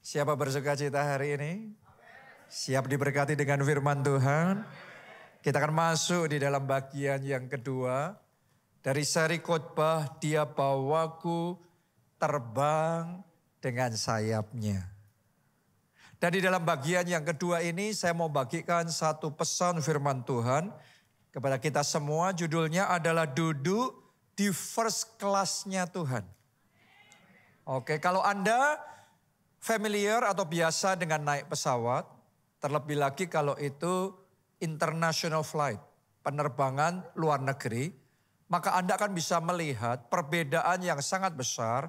Siapa bersuka cita hari ini? Siap diberkati dengan firman Tuhan? Kita akan masuk di dalam bagian yang kedua. Dari seri khotbah, Dia bawaku terbang dengan sayapnya. Dan di dalam bagian yang kedua ini saya mau bagikan satu pesan firman Tuhan kepada kita semua. Judulnya adalah duduk di first class-nya Tuhan. Oke, kalau Anda familiar atau biasa dengan naik pesawat, terlebih lagi kalau itu international flight, penerbangan luar negeri, maka Anda akan bisa melihat perbedaan yang sangat besar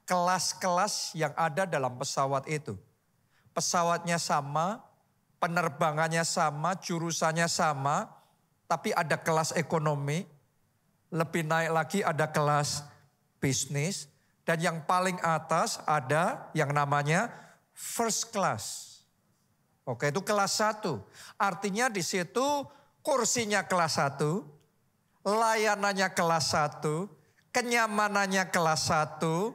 kelas-kelas yang ada dalam pesawat itu. Pesawatnya sama, penerbangannya sama, jurusannya sama, tapi ada kelas ekonomi, lebih naik lagi ada kelas bisnis, dan yang paling atas ada yang namanya first class. Oke, itu kelas 1. Artinya di situ kursinya kelas 1, layanannya kelas 1, kenyamanannya kelas 1,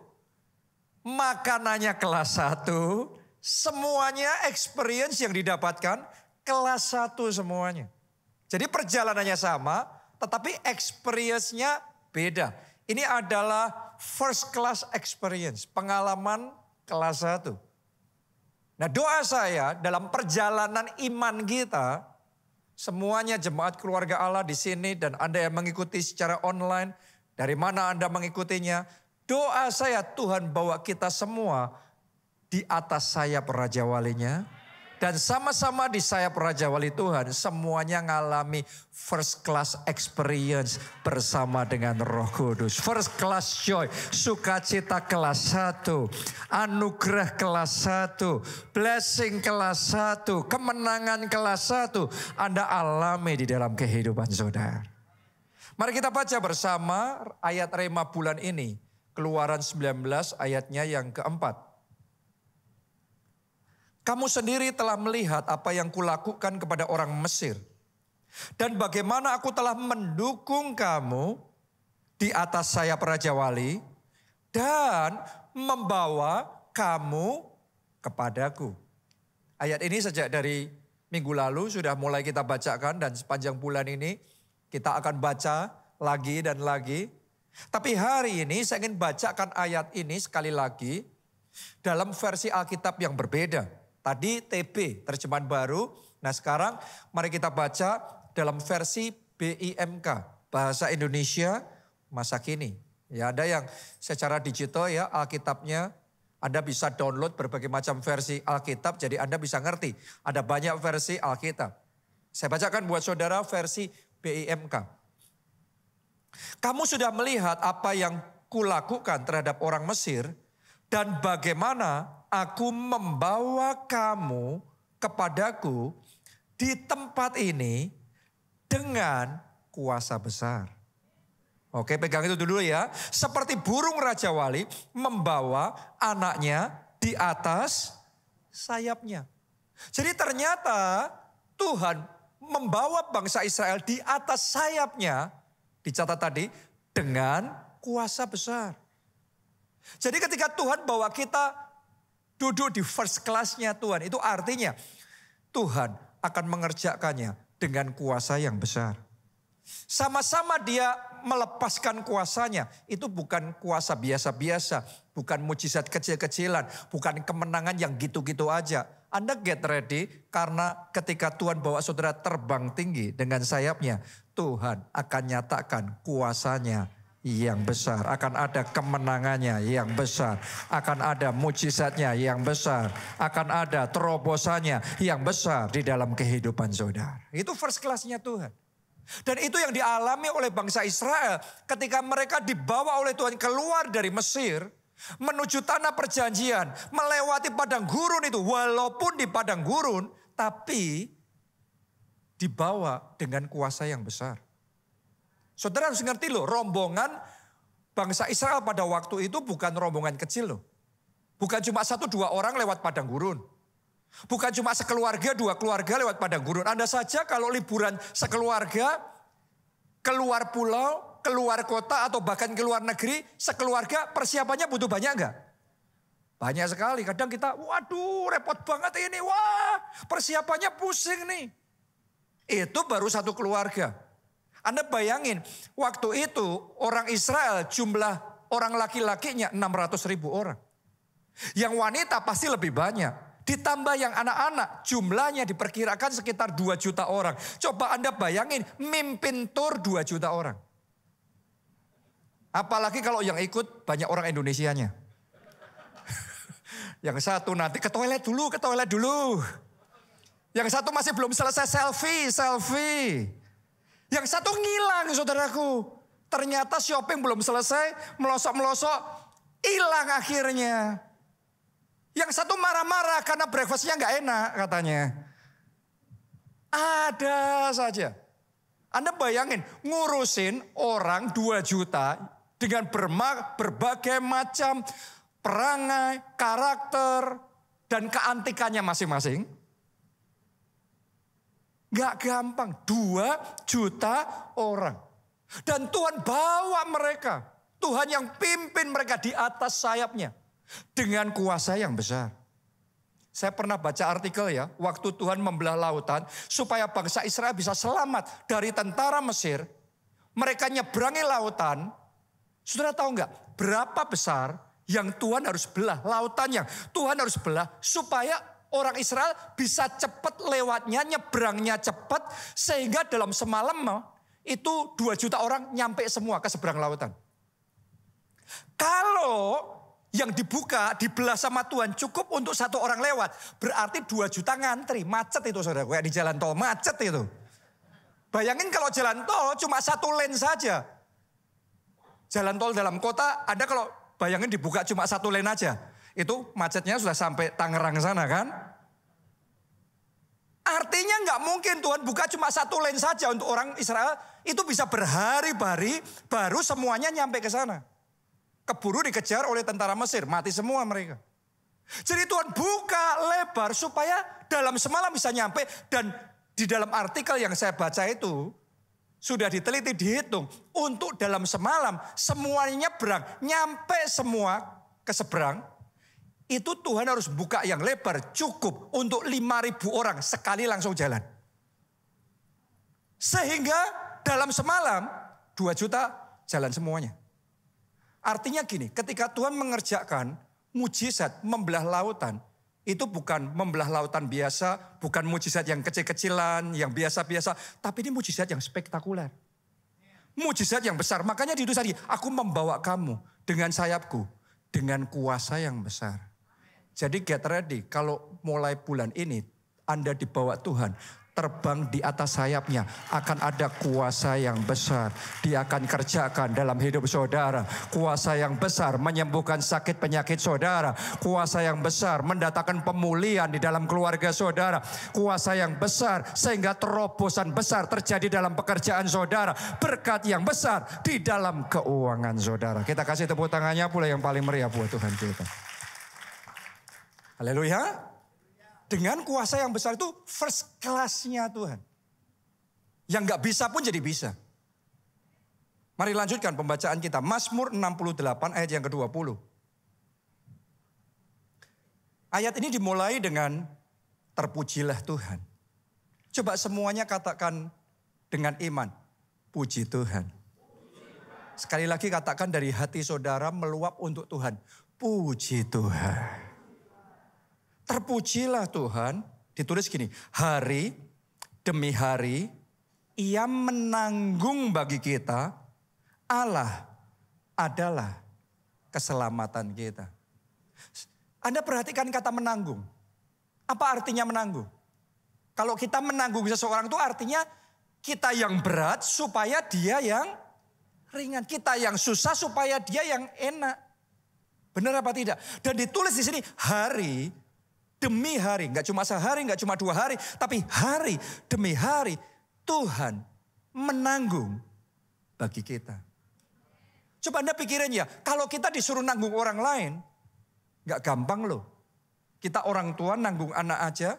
makanannya kelas 1, semuanya experience yang didapatkan kelas 1 semuanya. Jadi perjalanannya sama, tetapi experience-nya beda. Ini adalah first class experience, pengalaman kelas 1. Nah, doa saya dalam perjalanan iman kita, semuanya jemaat keluarga Allah di sini dan Anda yang mengikuti secara online, dari mana Anda mengikutinya, doa saya Tuhan bawa kita semua di atas sayap Raja Walinya. Dan sama-sama di sayap Raja Wali Tuhan semuanya ngalami first class experience bersama dengan Roh Kudus. First class joy, sukacita kelas 1, anugerah kelas 1, blessing kelas 1, kemenangan kelas 1 Anda alami di dalam kehidupan saudara. Mari kita baca bersama ayat rema bulan ini. Keluaran 19 ayatnya yang keempat. Kamu sendiri telah melihat apa yang kulakukan kepada orang Mesir. Dan bagaimana aku telah mendukung kamu di atas sayap Raja Wali. Dan membawa kamu kepadaku. Ayat ini sejak dari minggu lalu sudah mulai kita bacakan. Dan sepanjang bulan ini kita akan baca lagi dan lagi. Tapi hari ini saya ingin bacakan ayat ini sekali lagi dalam versi Alkitab yang berbeda. Tadi TB, terjemahan baru. Nah sekarang mari kita baca dalam versi BIMK, Bahasa Indonesia Masa Kini. Ya, ada yang secara digital ya Alkitabnya, Anda bisa download berbagai macam versi Alkitab, jadi Anda bisa ngerti. Ada banyak versi Alkitab. Saya bacakan buat saudara versi BIMK. Kamu sudah melihat apa yang kulakukan terhadap orang Mesir, dan bagaimana aku membawa kamu kepadaku di tempat ini dengan kuasa besar. Oke, pegang itu dulu ya. Seperti burung Raja Wali membawa anaknya di atas sayapnya. Jadi ternyata Tuhan membawa bangsa Israel di atas sayapnya, dicatat tadi, dengan kuasa besar. Jadi ketika Tuhan bawa kita duduk di first class-nya Tuhan, itu artinya Tuhan akan mengerjakannya dengan kuasa yang besar. Sama-sama dia melepaskan kuasanya, itu bukan kuasa biasa-biasa, bukan mujizat kecil-kecilan, bukan kemenangan yang gitu-gitu aja. Anda get ready karena ketika Tuhan bawa saudara terbang tinggi dengan sayapnya, Tuhan akan nyatakan kuasanya yang besar, akan ada kemenangannya yang besar, akan ada mujizatnya yang besar, akan ada terobosannya yang besar di dalam kehidupan saudara. Itu first class-nya Tuhan. Dan itu yang dialami oleh bangsa Israel ketika mereka dibawa oleh Tuhan keluar dari Mesir, menuju tanah perjanjian, melewati padang gurun itu. Walaupun di padang gurun, tapi dibawa dengan kuasa yang besar. Saudara harus ngerti loh, rombongan bangsa Israel pada waktu itu bukan rombongan kecil loh. Bukan cuma 1-2 orang lewat padang gurun. Bukan cuma sekeluarga, 2 keluarga lewat padang gurun. Anda saja kalau liburan sekeluarga, keluar pulau, keluar kota atau bahkan keluar negeri, sekeluarga persiapannya butuh banyak enggak? Banyak sekali, kadang kita, waduh repot banget ini, wah persiapannya pusing nih. Itu baru satu keluarga. Anda bayangin, waktu itu orang Israel jumlah orang laki-lakinya 600.000 orang. Yang wanita pasti lebih banyak. Ditambah yang anak-anak, jumlahnya diperkirakan sekitar 2 juta orang. Coba Anda bayangin, mimpin tur 2 juta orang. Apalagi kalau yang ikut banyak orang Indonesianya. Yang satu nanti ke toilet dulu. Yang satu masih belum selesai selfie. Yang satu ngilang saudaraku. Ternyata shopping belum selesai, melosok-melosok, hilang akhirnya. Yang satu marah-marah karena breakfastnya gak enak katanya. Ada saja. Anda bayangin ngurusin orang 2 juta dengan berbagai macam perangai, karakter, dan keantikannya masing-masing. Gak gampang, 2 juta orang. Dan Tuhan bawa mereka. Tuhan yang pimpin mereka di atas sayapnya. Dengan kuasa yang besar. Saya pernah baca artikel ya, waktu Tuhan membelah lautan. Supaya bangsa Israel bisa selamat dari tentara Mesir. Mereka nyeberangi lautan. Saudara tahu gak berapa besar yang Tuhan harus belah, lautan yang Tuhan harus belah supaya orang Israel bisa cepat lewatnya, nyebrangnya cepat sehingga dalam semalam itu 2 juta orang nyampe semua ke seberang lautan. Kalau yang dibuka, dibelah sama Tuhan cukup untuk 1 orang lewat, berarti 2 juta ngantri, macet itu saudara, kayak di jalan tol, macet itu. Bayangin kalau jalan tol cuma 1 lane saja. Jalan tol dalam kota, Anda kalau bayangin dibuka cuma 1 lane aja. Itu macetnya sudah sampai Tangerang sana kan. Artinya nggak mungkin Tuhan buka cuma 1 lane saja untuk orang Israel. Itu bisa berhari-hari baru semuanya nyampe ke sana. Keburu dikejar oleh tentara Mesir. Mati semua mereka. Jadi Tuhan buka lebar supaya dalam semalam bisa nyampe. Dan di dalam artikel yang saya baca itu sudah diteliti, dihitung. Untuk dalam semalam semuanya nyebrang. Nyampe semua ke seberang. Itu Tuhan harus buka yang lebar cukup untuk 5.000 orang sekali langsung jalan. Sehingga dalam semalam 2 juta jalan semuanya. Artinya gini, ketika Tuhan mengerjakan mujizat membelah lautan, itu bukan membelah lautan biasa, bukan mujizat yang kecil-kecilan, yang biasa-biasa, tapi ini mujizat yang spektakuler. Mujizat yang besar, makanya di tadi, aku membawa kamu dengan sayapku, dengan kuasa yang besar. Jadi get ready, kalau mulai bulan ini Anda dibawa Tuhan, terbang di atas sayapnya, akan ada kuasa yang besar. Dia akan kerjakan dalam hidup saudara. Kuasa yang besar menyembuhkan sakit penyakit saudara. Kuasa yang besar mendatangkan pemulihan di dalam keluarga saudara. Kuasa yang besar sehingga terobosan besar terjadi dalam pekerjaan saudara. Berkat yang besar di dalam keuangan saudara. Kita kasih tepuk tangannya pula yang paling meriah buat Tuhan kita. Haleluya. Dengan kuasa yang besar itu first class-nya Tuhan. Yang gak bisa pun jadi bisa. Mari lanjutkan pembacaan kita. Mazmur 68 ayat yang ke-20. Ayat ini dimulai dengan terpujilah Tuhan. Coba semuanya katakan dengan iman. Puji Tuhan. Sekali lagi katakan dari hati saudara meluap untuk Tuhan. Puji Tuhan. Terpujilah Tuhan, ditulis gini, hari demi hari Ia menanggung bagi kita, Allah adalah keselamatan kita. Anda perhatikan kata menanggung. Apa artinya menanggung? Kalau kita menanggung seseorang itu artinya kita yang berat supaya dia yang ringan. Kita yang susah supaya dia yang enak. Benar apa tidak? Dan ditulis di sini hari demi hari, nggak cuma sehari, nggak cuma 2 hari, tapi hari demi hari Tuhan menanggung bagi kita. Coba Anda pikirin ya, kalau kita disuruh nanggung orang lain, nggak gampang loh. Kita orang tua nanggung anak aja,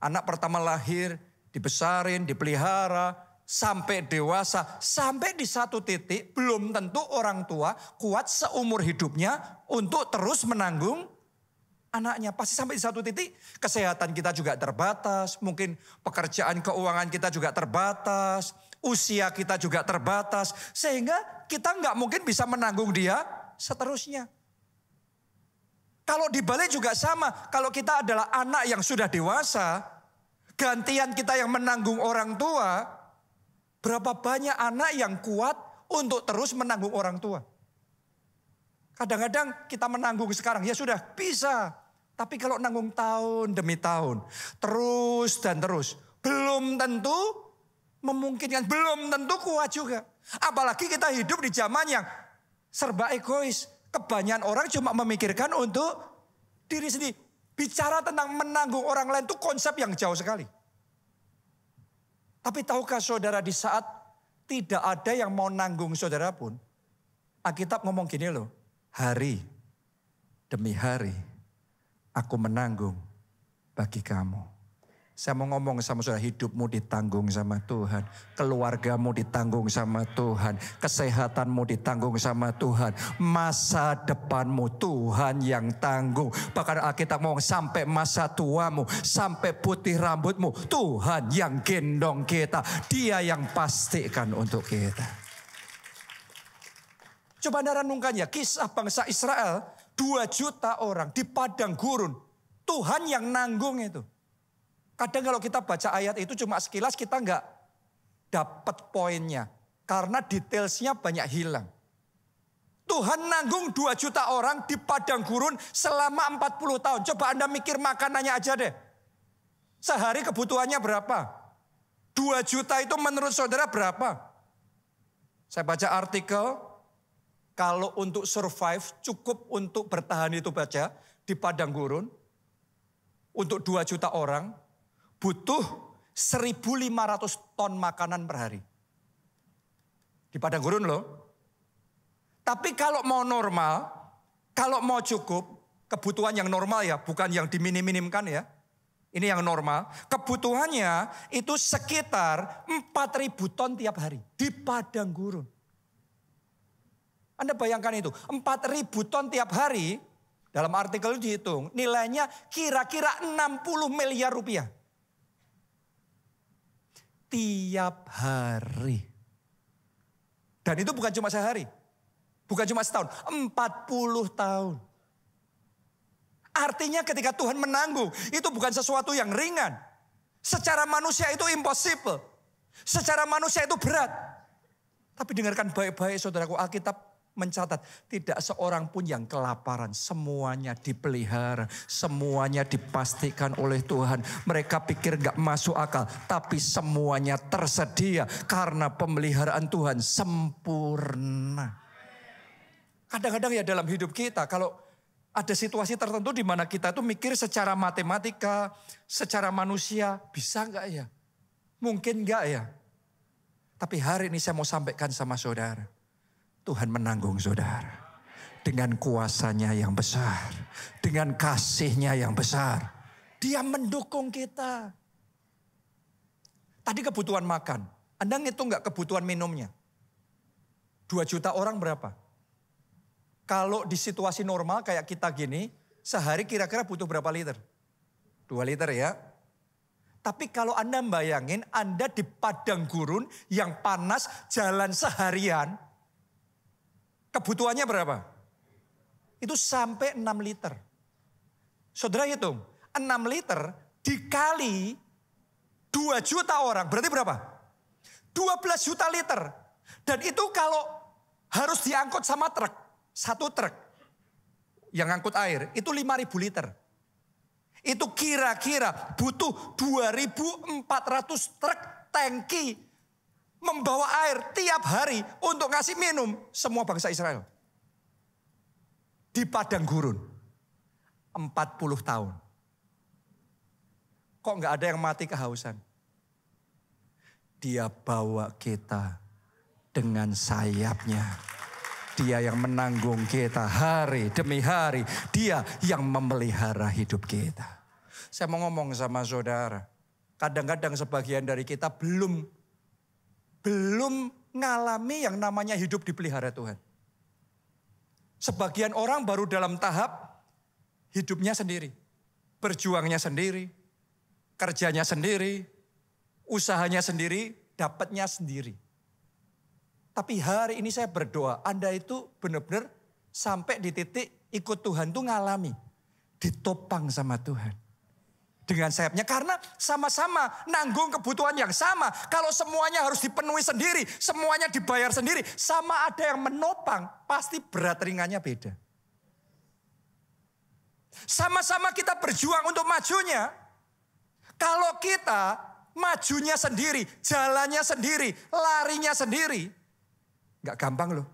anak pertama lahir, dibesarin, dipelihara, sampai dewasa, sampai di satu titik belum tentu orang tua kuat seumur hidupnya untuk terus menanggung anaknya. Pasti sampai di satu titik kesehatan kita juga terbatas. Mungkin pekerjaan keuangan kita juga terbatas. Usia kita juga terbatas. Sehingga kita nggak mungkin bisa menanggung dia seterusnya. Kalau dibalik juga sama. Kalau kita adalah anak yang sudah dewasa. Gantian kita yang menanggung orang tua. Berapa banyak anak yang kuat untuk terus menanggung orang tua. Kadang-kadang kita menanggung sekarang, ya sudah bisa. Tapi kalau nanggung tahun demi tahun, terus dan terus, belum tentu memungkinkan, belum tentu kuat juga. Apalagi kita hidup di zaman yang serba egois. Kebanyakan orang cuma memikirkan untuk diri sendiri. Bicara tentang menanggung orang lain itu konsep yang jauh sekali. Tapi tahukah saudara, di saat tidak ada yang mau nanggung saudara pun, Alkitab ngomong gini loh, hari demi hari aku menanggung bagi kamu. Saya mau ngomong sama saudara, hidupmu ditanggung sama Tuhan. Keluargamu ditanggung sama Tuhan. Kesehatanmu ditanggung sama Tuhan. Masa depanmu Tuhan yang tanggung. Bahkan Alkitab ngomong sampai masa tuamu, sampai putih rambutmu, Tuhan yang gendong kita. Dia yang pastikan untuk kita. Coba Anda renungkan ya, kisah bangsa Israel, 2 juta orang di padang gurun. Tuhan yang nanggung itu. Kadang kalau kita baca ayat itu cuma sekilas kita nggak dapat poinnya. Karena detailsnya banyak hilang. Tuhan nanggung 2 juta orang di padang gurun selama 40 tahun. Coba Anda mikir makanannya aja deh. Sehari kebutuhannya berapa? 2 juta itu menurut saudara berapa? Saya baca artikel, kalau untuk survive cukup untuk bertahan itu baca di padang gurun. Untuk 2 juta orang butuh 1.500 ton makanan per hari. Di padang gurun loh. Tapi kalau mau normal, kalau mau cukup, kebutuhan yang normal ya, bukan yang diminim-minimkan ya. Ini yang normal. Kebutuhannya itu sekitar 4.000 ton tiap hari. Di padang gurun. Anda bayangkan itu, 4.000 ton tiap hari, dalam artikel itu dihitung, nilainya kira-kira 60 miliar rupiah. Tiap hari. Dan itu bukan cuma sehari. Bukan cuma setahun, 40 tahun. Artinya ketika Tuhan menanggung, itu bukan sesuatu yang ringan. Secara manusia itu impossible. Secara manusia itu berat. Tapi dengarkan baik-baik saudaraku, Alkitab mencatat tidak seorang pun yang kelaparan. Semuanya dipelihara, semuanya dipastikan oleh Tuhan. Mereka pikir gak masuk akal, tapi semuanya tersedia karena pemeliharaan Tuhan sempurna. Kadang-kadang ya dalam hidup kita, kalau ada situasi tertentu di mana kita itu mikir secara matematika, secara manusia, bisa gak ya? Mungkin gak ya? Tapi hari ini saya mau sampaikan sama saudara, Tuhan menanggung saudara. Dengan kuasanya yang besar. Dengan kasihnya yang besar. Dia mendukung kita. Tadi kebutuhan makan. Anda ngitung gak kebutuhan minumnya? 2 juta orang berapa? Kalau di situasi normal kayak kita gini, sehari kira-kira butuh berapa liter? 2 liter ya. Tapi kalau Anda bayangin, Anda di padang gurun yang panas jalan seharian, kebutuhannya berapa? Itu sampai 6 liter. Saudara hitung, 6 liter dikali 2 juta orang, berarti berapa? 12 juta liter. Dan itu kalau harus diangkut sama truk, 1 truk yang angkut air, itu 5.000 liter. Itu kira-kira butuh 2.400 truk tangki membawa air tiap hari untuk ngasih minum semua bangsa Israel. Di padang gurun. 40 tahun. Kok gak ada yang mati kehausan? Dia bawa kita dengan sayapnya. Dia yang menanggung kita hari demi hari. Dia yang memelihara hidup kita. Saya mau ngomong sama saudara. Kadang-kadang sebagian dari kita belum ngalami yang namanya hidup dipelihara Tuhan. Sebagian orang baru dalam tahap hidupnya sendiri, berjuangnya sendiri, kerjanya sendiri, usahanya sendiri, dapatnya sendiri. Tapi hari ini saya berdoa, Anda itu benar-benar sampai di titik ikut Tuhan tuh ngalami. Ditopang sama Tuhan. Dengan sayapnya, karena sama-sama nanggung kebutuhan yang sama. Kalau semuanya harus dipenuhi sendiri, semuanya dibayar sendiri, sama ada yang menopang, pasti berat ringannya beda. Sama-sama kita berjuang untuk majunya. Kalau kita majunya sendiri, jalannya sendiri, larinya sendiri, gak gampang loh.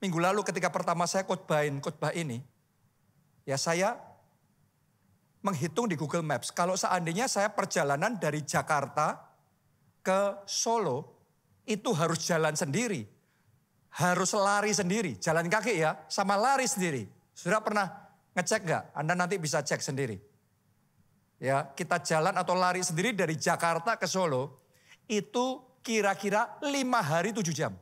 Minggu lalu ketika pertama saya khotbah ini, ya saya menghitung di Google Maps. Kalau seandainya saya perjalanan dari Jakarta ke Solo, itu harus jalan sendiri. Harus lari sendiri, jalan kaki ya, sama lari sendiri. Sudah pernah ngecek gak? Anda nanti bisa cek sendiri. Ya, kita jalan atau lari sendiri dari Jakarta ke Solo, itu kira-kira 5 hari 7 jam.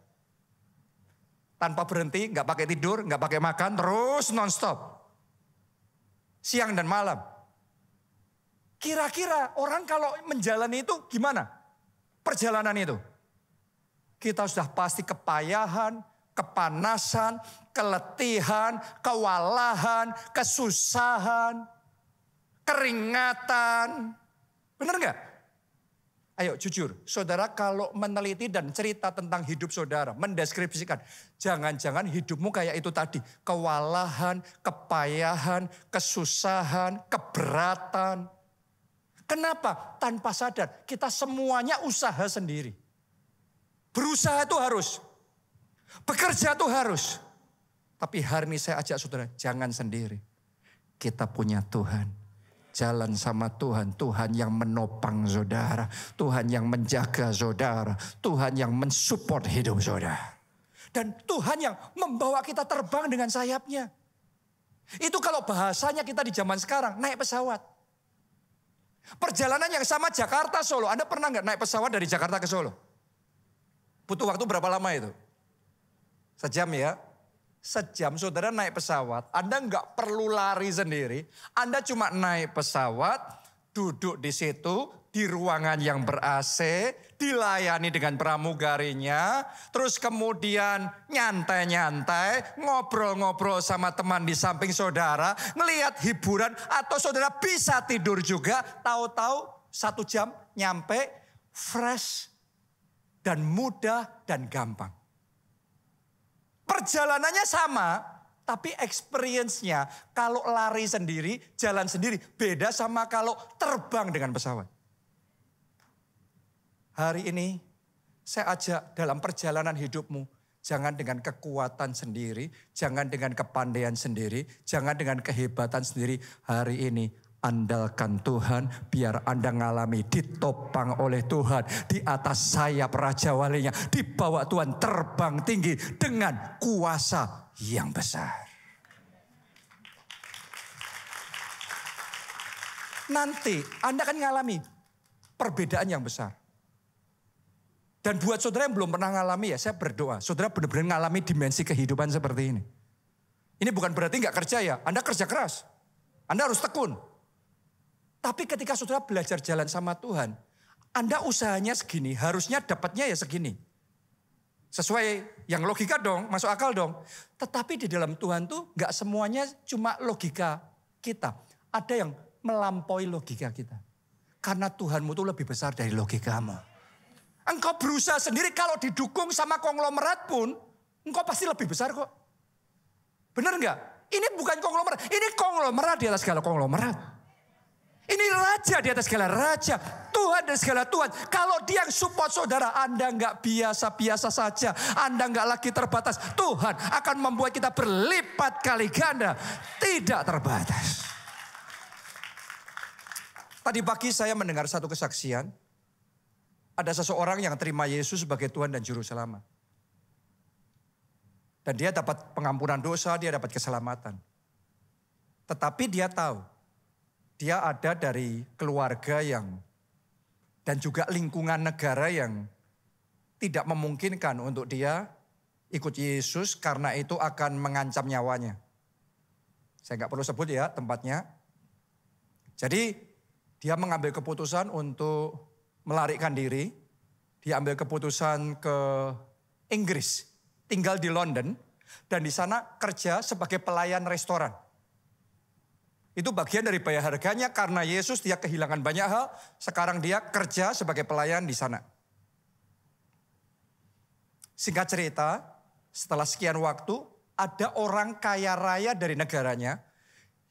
Tanpa berhenti, gak pakai tidur, gak pakai makan, terus non-stop. Siang dan malam. Kira-kira orang kalau menjalani itu gimana? Perjalanan itu. Kita sudah pasti kepayahan, kepanasan, keletihan, kewalahan, kesusahan, keringatan. Benar nggak? Ayo jujur, saudara kalau meneliti dan cerita tentang hidup saudara, mendeskripsikan, jangan-jangan hidupmu kayak itu tadi. Kewalahan, kepayahan, kesusahan, keberatan. Kenapa? Tanpa sadar, kita semuanya usaha sendiri. Berusaha itu harus. Bekerja itu harus. Tapi hari ini saya ajak saudara, jangan sendiri. Kita punya Tuhan. Jalan sama Tuhan, Tuhan yang menopang saudara, Tuhan yang menjaga saudara, Tuhan yang mensupport hidup saudara. Dan Tuhan yang membawa kita terbang dengan sayapnya. Itu kalau bahasanya kita di zaman sekarang, naik pesawat. Perjalanan yang sama Jakarta Solo, Anda pernah nggak naik pesawat dari Jakarta ke Solo? Butuh waktu berapa lama itu? Sejam ya? Sejam saudara naik pesawat, Anda nggak perlu lari sendiri. Anda cuma naik pesawat, duduk di situ, di ruangan yang ber-AC, dilayani dengan pramugarinya. Terus kemudian nyantai-nyantai, ngobrol-ngobrol sama teman di samping saudara. Ngelihat hiburan atau saudara bisa tidur juga. Tahu-tahu 1 jam nyampe fresh dan mudah dan gampang. Perjalanannya sama, tapi experience-nya kalau lari sendiri, jalan sendiri, beda sama kalau terbang dengan pesawat. Hari ini saya ajak dalam perjalanan hidupmu, jangan dengan kekuatan sendiri, jangan dengan kepandaian sendiri, jangan dengan kehebatan sendiri. Hari ini andalkan Tuhan, biar Anda ngalami ditopang oleh Tuhan. Di atas sayap Raja Walinya, dibawa Tuhan terbang tinggi dengan kuasa yang besar. Nanti Anda akan ngalami perbedaan yang besar. Dan buat saudara yang belum pernah ngalami ya, saya berdoa. Saudara benar-benar ngalami dimensi kehidupan seperti ini. Ini bukan berarti nggak kerja ya, Anda kerja keras. Anda harus tekun. Tapi ketika saudara belajar jalan sama Tuhan, Anda usahanya segini, harusnya dapatnya ya segini. Sesuai yang logika dong, masuk akal dong. Tetapi di dalam Tuhan tuh gak semuanya cuma logika kita. Ada yang melampaui logika kita. Karena Tuhanmu tuh lebih besar dari logikamu. Engkau berusaha sendiri, kalau didukung sama konglomerat pun, engkau pasti lebih besar kok. Benar gak? Ini bukan konglomerat, ini konglomerat di atas segala konglomerat. Ini raja di atas segala raja, Tuhan dan segala Tuhan. Kalau dia yang support saudara, Anda nggak biasa-biasa saja, Anda nggak lagi terbatas. Tuhan akan membuat kita berlipat kali ganda, tidak terbatas. Tadi pagi saya mendengar satu kesaksian, ada seseorang yang terima Yesus sebagai Tuhan dan Juru Selamat. Dan dia dapat pengampunan dosa, dia dapat keselamatan. Tetapi dia tahu, dia ada dari keluarga yang dan juga lingkungan negara yang tidak memungkinkan untuk dia ikut Yesus karena itu akan mengancam nyawanya. Saya nggak perlu sebut ya tempatnya. Jadi dia mengambil keputusan untuk melarikan diri. Dia ambil keputusan ke Inggris, tinggal di London, dan di sana kerja sebagai pelayan restoran. Itu bagian dari bayar harganya karena Yesus dia kehilangan banyak hal, sekarang dia kerja sebagai pelayan di sana. Singkat cerita, setelah sekian waktu, ada orang kaya raya dari negaranya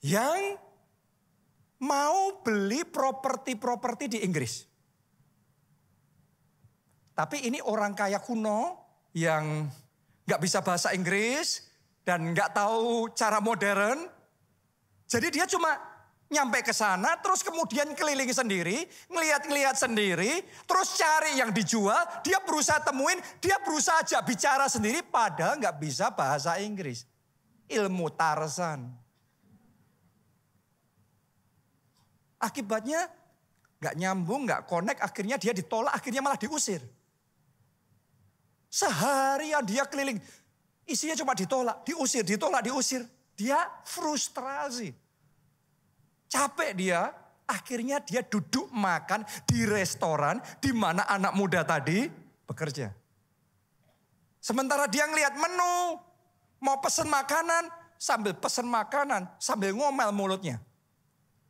yang mau beli properti-properti di Inggris. Tapi ini orang kaya kuno yang gak bisa bahasa Inggris dan gak tahu cara modern. Jadi dia cuma nyampe ke sana, terus kemudian keliling sendiri, ngeliat-ngeliat sendiri, terus cari yang dijual, dia berusaha temuin, dia berusaha ajak bicara sendiri, padahal gak bisa bahasa Inggris. Ilmu Tarzan. Akibatnya gak nyambung, gak connect, akhirnya dia ditolak, akhirnya malah diusir. Seharian dia keliling, isinya cuma ditolak, diusir, ditolak, diusir. Dia frustrasi. Capek dia, akhirnya dia duduk makan di restoran di mana anak muda tadi bekerja. Sementara dia ngelihat menu, mau pesen makanan, sambil pesen makanan, sambil ngomel mulutnya.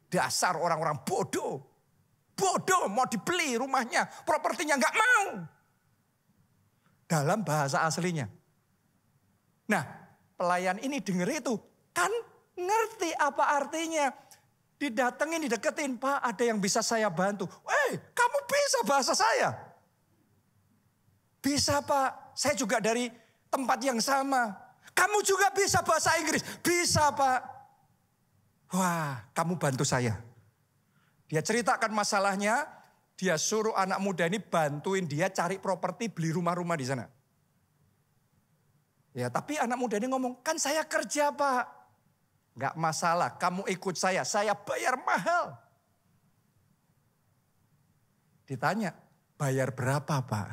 Dasar orang-orang bodoh. Bodoh, mau dibeli rumahnya, propertinya nggak mau. Dalam bahasa aslinya. Nah, pelayan ini denger itu, kan ngerti apa artinya. Didatengin, dideketin, Pak ada yang bisa saya bantu. Kamu bisa bahasa saya? Bisa Pak, saya juga dari tempat yang sama. Kamu juga bisa bahasa Inggris? Bisa Pak. Wah, kamu bantu saya. Dia ceritakan masalahnya. Dia suruh anak muda ini bantuin dia cari properti, beli rumah-rumah di sana. Ya, tapi anak muda ini ngomong, kan saya kerja Pak. Enggak masalah, kamu ikut saya bayar mahal. Ditanya, bayar berapa Pak?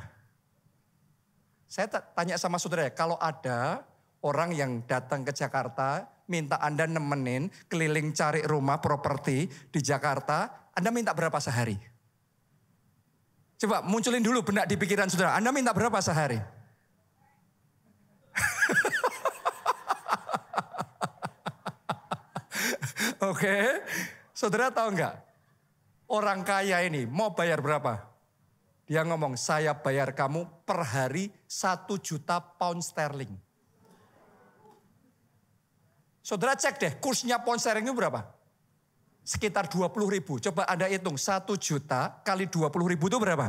Saya tanya sama saudara ya, kalau ada orang yang datang ke Jakarta, minta Anda nemenin keliling cari rumah properti di Jakarta, Anda minta berapa sehari? Coba munculin dulu benak di pikiran saudara. Anda minta berapa sehari? Oke. Saudara tahu enggak? Orang kaya ini mau bayar berapa? Dia ngomong, saya bayar kamu per hari 1 juta pound sterling. Saudara cek deh, kursnya pound sterling itu berapa? Sekitar 20.000. Coba Anda hitung 1 juta kali 20.000 itu berapa?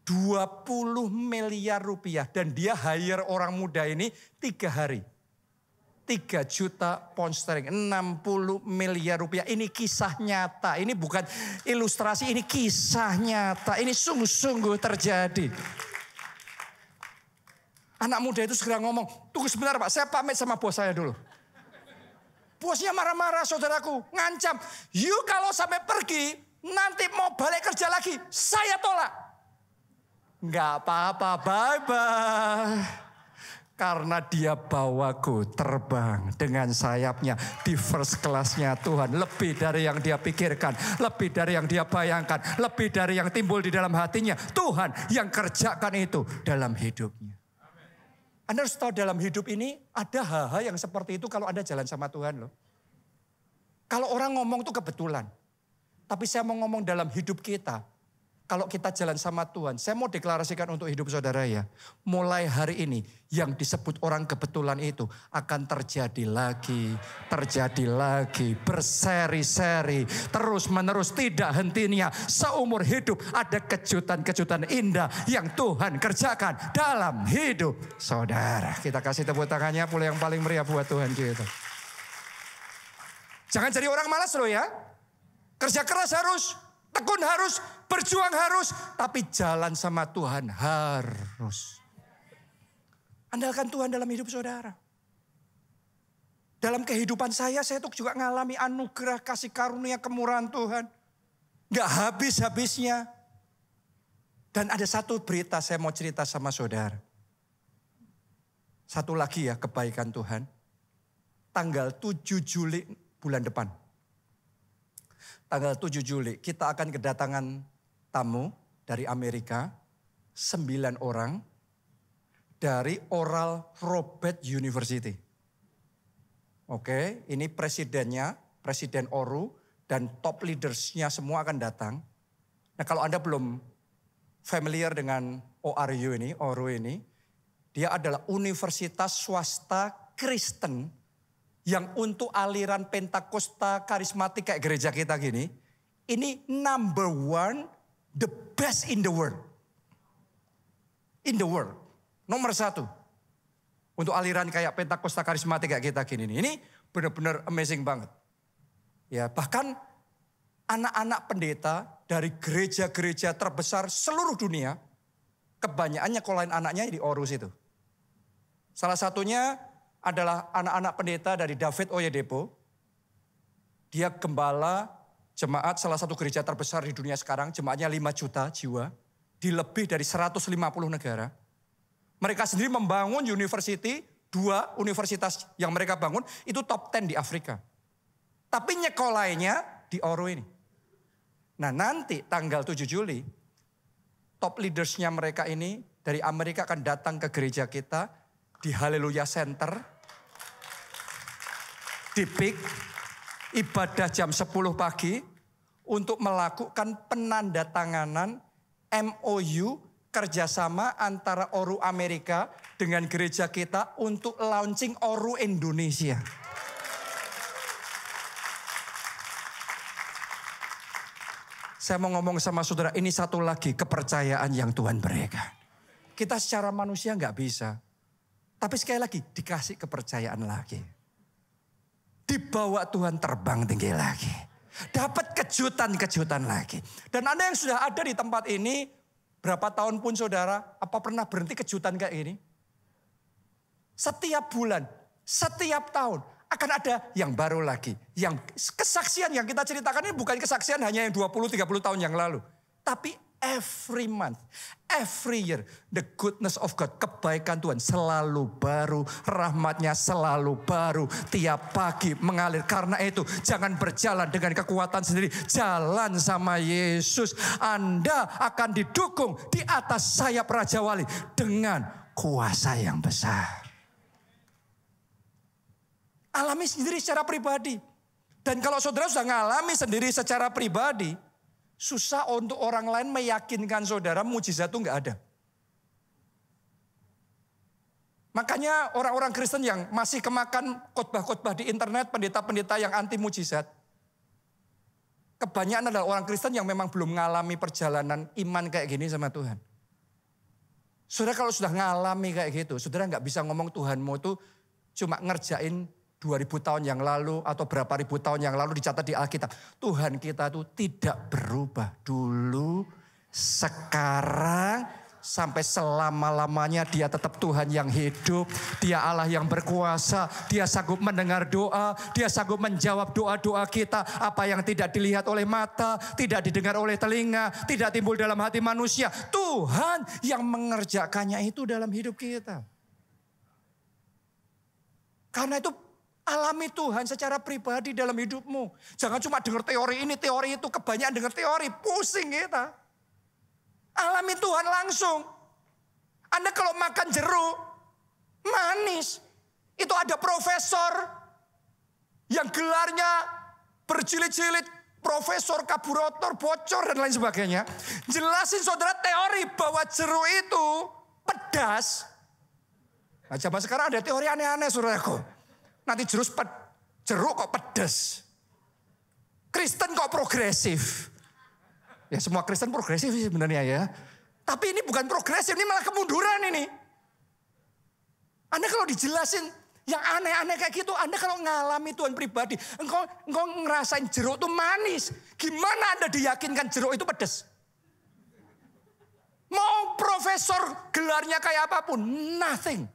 20 miliar rupiah. Dan dia hire orang muda ini 3 hari. 3 juta pound sterling. 60 miliar rupiah. Ini kisah nyata. Ini bukan ilustrasi, ini kisah nyata. Ini sungguh-sungguh terjadi. Anak muda itu segera ngomong, tunggu sebentar Pak, saya pamit sama bos saya dulu. Bosnya marah-marah saudaraku, ngancam. You kalau sampai pergi, nanti mau balik kerja lagi, saya tolak. Enggak apa-apa, bye-bye. Karena dia bawaku terbang dengan sayapnya di first class-nya Tuhan. Lebih dari yang dia pikirkan, lebih dari yang dia bayangkan, lebih dari yang timbul di dalam hatinya. Tuhan yang kerjakan itu dalam hidupnya. Anda harus tahu dalam hidup ini ada hal-hal yang seperti itu kalau Anda jalan sama Tuhan loh. Kalau orang ngomong itu kebetulan. Tapi saya mau ngomong dalam hidup kita. Kalau kita jalan sama Tuhan, saya mau deklarasikan untuk hidup saudara ya. Mulai hari ini yang disebut orang kebetulan itu akan terjadi lagi, berseri-seri, terus menerus tidak hentinya. Seumur hidup ada kejutan-kejutan indah yang Tuhan kerjakan dalam hidup saudara. Kita kasih tepuk tangannya pula yang paling meriah buat Tuhan kita. Jangan jadi orang malas loh ya. Kerja keras harus. Tekun harus, berjuang harus, tapi jalan sama Tuhan harus. Andalkan Tuhan dalam hidup saudara. Dalam kehidupan saya tuh juga ngalami anugerah kasih karunia kemurahan Tuhan. Gak habis-habisnya. Dan ada satu berita saya mau cerita sama saudara. Satu lagi ya kebaikan Tuhan. tanggal 7 Juli bulan depan. Tanggal 7 Juli kita akan kedatangan tamu dari Amerika, 9 orang dari Oral Roberts University. Oke, ini presidennya, Presiden ORU dan top leadersnya semua akan datang. Nah, kalau Anda belum familiar dengan ORU ini, dia adalah universitas swasta Kristen yang untuk aliran Pentakosta karismatik kayak gereja kita gini, ini number one, the best in the world. In the world, nomor 1. Untuk aliran kayak Pentakosta karismatik kayak kita gini. Ini benar-benar amazing banget. Ya, bahkan anak-anak pendeta dari gereja-gereja terbesar seluruh dunia, kebanyakannya kolain anaknya di Orus itu. Salah satunya adalah anak-anak pendeta dari David Oyedepo. Dia gembala jemaat salah satu gereja terbesar di dunia sekarang. Jemaatnya 5 juta jiwa. Di lebih dari 150 negara. Mereka sendiri membangun university, 2 universitas yang mereka bangun itu top 10 di Afrika. Tapi nyekolainya di Oru ini. Nah, nanti tanggal 7 Juli, top leadersnya mereka ini dari Amerika akan datang ke gereja kita di Haleluya Center. Di PIK, ibadah jam 10 pagi untuk melakukan penandatanganan MOU kerjasama antara Oru Amerika dengan gereja kita untuk launching Oru Indonesia. Saya mau ngomong sama saudara, ini satu lagi kepercayaan yang Tuhan berikan. Kita secara manusia nggak bisa. Tapi sekali lagi dikasih kepercayaan lagi. Dibawa Tuhan terbang tinggi lagi. Dapat kejutan-kejutan lagi. Dan Anda yang sudah ada di tempat ini, berapa tahun pun saudara, apa pernah berhenti kejutan kayak gini? Setiap bulan, setiap tahun akan ada yang baru lagi. Yang kesaksian yang kita ceritakan ini bukan kesaksian hanya yang 20-30 tahun yang lalu. Tapi every month, every year, the goodness of God, kebaikan Tuhan selalu baru, rahmatnya selalu baru, tiap pagi mengalir. Karena itu jangan berjalan dengan kekuatan sendiri, jalan sama Yesus. Anda akan didukung di atas sayap Raja Wali dengan kuasa yang besar. Alami sendiri secara pribadi. Dan kalau saudara sudah ngalami sendiri secara pribadi, susah untuk orang lain meyakinkan saudara mujizat itu enggak ada. Makanya orang-orang Kristen yang masih kemakan khotbah-khotbah di internet, pendeta-pendeta yang anti mujizat. Kebanyakan adalah orang Kristen yang memang belum mengalami perjalanan iman kayak gini sama Tuhan. Saudara kalau sudah ngalami kayak gitu, saudara enggak bisa ngomong Tuhanmu itu cuma ngerjain 2000 tahun yang lalu atau berapa ribu tahun yang lalu dicatat di Alkitab. Tuhan kita itu tidak berubah dulu, sekarang, sampai selama-lamanya dia tetap Tuhan yang hidup. Dia Allah yang berkuasa, dia sanggup mendengar doa, dia sanggup menjawab doa-doa kita. Apa yang tidak dilihat oleh mata, tidak didengar oleh telinga, tidak timbul dalam hati manusia. Tuhan yang mengerjakannya itu dalam hidup kita. Karena itu alami Tuhan secara pribadi dalam hidupmu. Jangan cuma dengar teori ini, teori itu. Kebanyakan dengar teori, pusing kita. Alami Tuhan langsung. Anda kalau makan jeruk, manis. Itu ada profesor yang gelarnya berjilid-jilid. Profesor, kaburator, bocor dan lain sebagainya. Jelasin saudara teori bahwa jeruk itu pedas. Nah, zaman sekarang ada teori aneh-aneh saudaraku. Nanti jeruk kok pedas. Kristen kok progresif. Ya semua Kristen progresif sih sebenarnya ya. Tapi ini bukan progresif, ini malah kemunduran ini. Anda kalau dijelasin yang aneh-aneh kayak gitu, Anda kalau ngalami Tuhan pribadi, engkau ngerasain jeruk itu manis. Gimana Anda diyakinkan jeruk itu pedas? Mau profesor gelarnya kayak apapun, nothing.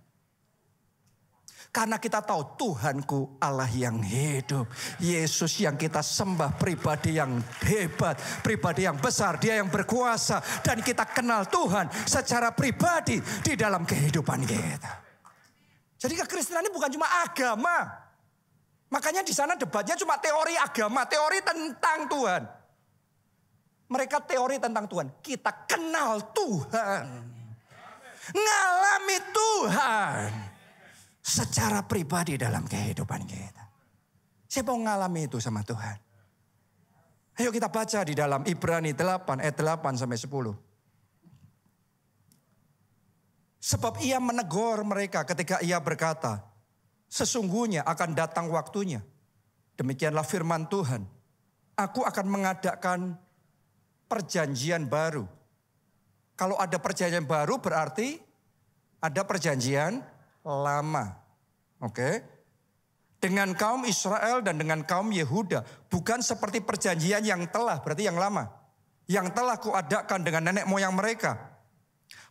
Karena kita tahu Tuhanku Allah yang hidup. Yesus yang kita sembah, pribadi yang hebat, pribadi yang besar, dia yang berkuasa. Dan kita kenal Tuhan secara pribadi di dalam kehidupan kita. Jadi kekristenan ini bukan cuma agama. Makanya di sana debatnya cuma teori agama, teori tentang Tuhan. Mereka teori tentang Tuhan. Kita kenal Tuhan. Ngalami Tuhan. Secara pribadi dalam kehidupan kita. Siapa mau ngalami itu sama Tuhan? Ayo kita baca di dalam Ibrani 8 ayat 8 sampai 10. Sebab ia menegur mereka ketika ia berkata, sesungguhnya akan datang waktunya. Demikianlah firman Tuhan. Aku akan mengadakan perjanjian baru. Kalau ada perjanjian baru berarti ada perjanjian lama. Oke? Dengan kaum Israel dan dengan kaum Yehuda. Bukan seperti perjanjian yang telah, berarti yang lama. Yang telah kuadakan dengan nenek moyang mereka.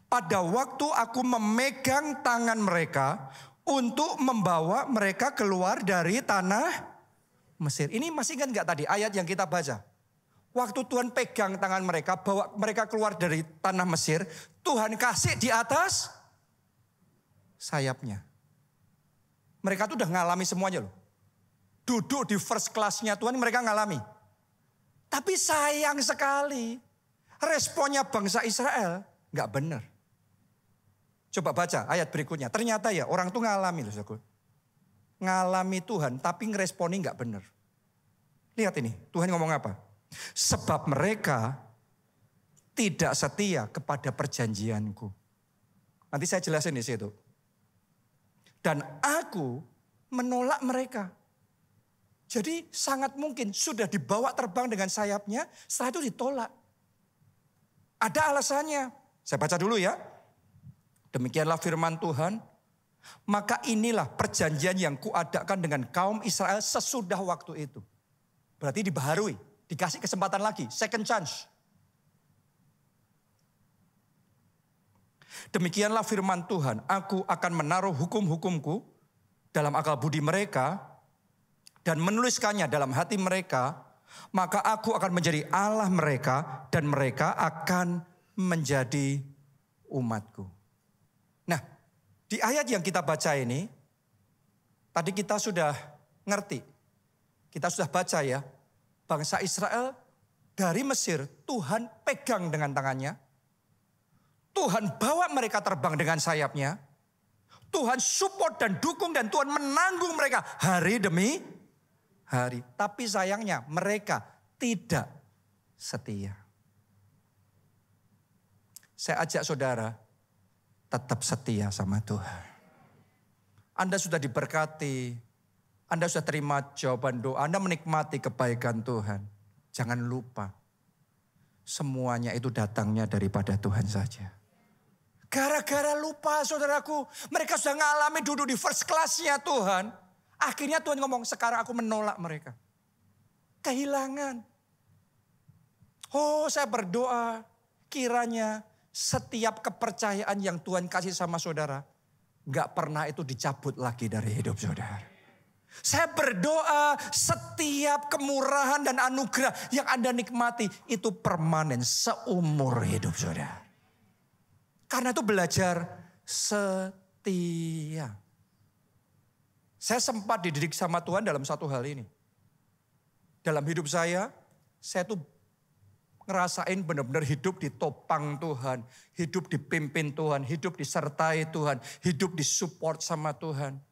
Pada waktu aku memegang tangan mereka untuk membawa mereka keluar dari tanah Mesir. Ini masih ingat gak tadi ayat yang kita baca? Waktu Tuhan pegang tangan mereka, bawa mereka keluar dari tanah Mesir, Tuhan kasih di atas sayapnya. Mereka tuh udah ngalami semuanya loh. Duduk di first class-nya Tuhan, mereka ngalami. Tapi sayang sekali, responnya bangsa Israel gak benar. Coba baca ayat berikutnya. Ternyata ya orang tuh ngalami loh saudaraku. Ngalami Tuhan tapi ngeresponi gak benar. Lihat ini, Tuhan ngomong apa? Sebab mereka tidak setia kepada perjanjianku. Nanti saya jelasin di situ. Dan aku menolak mereka. Jadi sangat mungkin sudah dibawa terbang dengan sayapnya, setelah itu ditolak. Ada alasannya. Saya baca dulu ya. Demikianlah firman Tuhan. Maka inilah perjanjian yang kuadakan dengan kaum Israel sesudah waktu itu. Berarti dibaharui. Dikasih kesempatan lagi. Second chance. Demikianlah firman Tuhan. Aku akan menaruh hukum-hukumku dalam akal budi mereka. Dan menuliskannya dalam hati mereka. Maka aku akan menjadi Allah mereka. Dan mereka akan menjadi umatku. Nah, di ayat yang kita baca ini, tadi kita sudah ngerti. Kita sudah baca ya, bangsa Israel dari Mesir, Tuhan pegang dengan tangannya. Tuhan bawa mereka terbang dengan sayapnya. Tuhan support dan dukung dan Tuhan menanggung mereka hari demi hari. Tapi sayangnya mereka tidak setia. Saya ajak saudara, tetap setia sama Tuhan. Anda sudah diberkati, Anda sudah terima jawaban doa, Anda menikmati kebaikan Tuhan. Jangan lupa, semuanya itu datangnya daripada Tuhan saja. Gara-gara lupa saudaraku, mereka sudah ngalami duduk di first class-nya Tuhan. Akhirnya Tuhan ngomong, sekarang aku menolak mereka. Kehilangan. Oh, saya berdoa, kiranya setiap kepercayaan yang Tuhan kasih sama saudara, gak pernah itu dicabut lagi dari hidup saudara. Saya berdoa setiap kemurahan dan anugerah yang Anda nikmati itu permanen seumur hidup saudara. Karena itu belajar setia. Saya sempat dididik sama Tuhan dalam satu hal ini. Dalam hidup saya tuh ngerasain benar-benar hidup ditopang Tuhan. Hidup dipimpin Tuhan, hidup disertai Tuhan, hidup disupport sama Tuhan.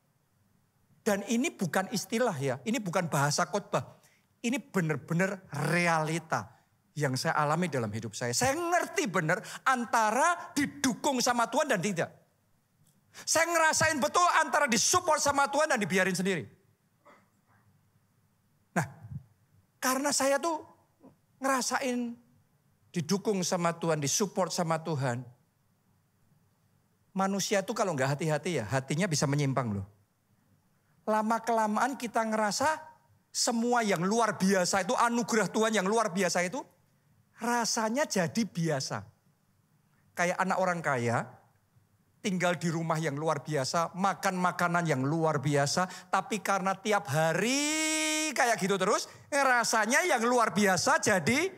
Dan ini bukan istilah ya, ini bukan bahasa khotbah. Ini benar-benar realita yang saya alami dalam hidup saya. Saya ngerti benar antara didukung sama Tuhan dan tidak. Saya ngerasain betul antara disupport sama Tuhan dan dibiarin sendiri. Nah, karena saya tuh ngerasain didukung sama Tuhan, disupport sama Tuhan. Manusia tuh kalau nggak hati-hati ya, hatinya bisa menyimpang loh. Lama-kelamaan kita ngerasa semua yang luar biasa itu, anugerah Tuhan yang luar biasa itu, rasanya jadi biasa. Kayak anak orang kaya, tinggal di rumah yang luar biasa, makan makanan yang luar biasa, tapi karena tiap hari kayak gitu terus, rasanya yang luar biasa jadi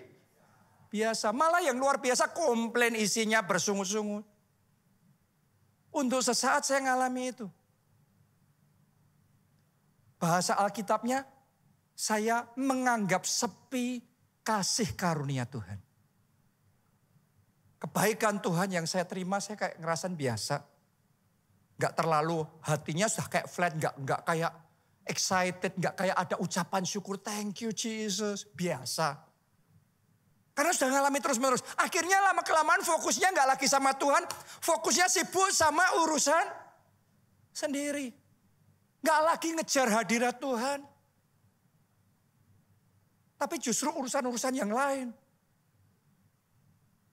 biasa. Malah yang luar biasa komplain isinya bersungut-sungut. Untuk sesaat saya ngalami itu. Bahasa Alkitabnya, saya menganggap sepi kasih karunia Tuhan. Kebaikan Tuhan yang saya terima, saya kayak ngerasain biasa. Gak terlalu hatinya sudah kayak flat, gak kayak excited, gak kayak ada ucapan syukur, thank you Jesus, biasa. Karena sudah ngalami terus-menerus. Akhirnya lama-kelamaan fokusnya gak lagi sama Tuhan, fokusnya sibuk sama urusan sendiri. Gak lagi ngejar hadirat Tuhan. Tapi justru urusan-urusan yang lain.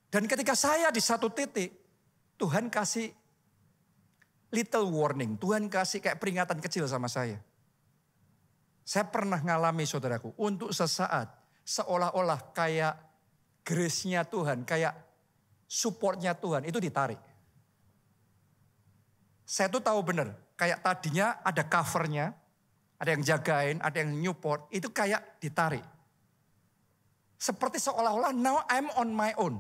Dan ketika saya di satu titik, Tuhan kasih little warning. Tuhan kasih kayak peringatan kecil sama saya. Saya pernah ngalami saudaraku, untuk sesaat seolah-olah kayak grace-nya Tuhan, kayak support-nya Tuhan itu ditarik. Saya tuh tahu benar, kayak tadinya ada cover-nya, ada yang jagain, ada yang nyupport, itu kayak ditarik. Seperti seolah-olah now I'm on my own.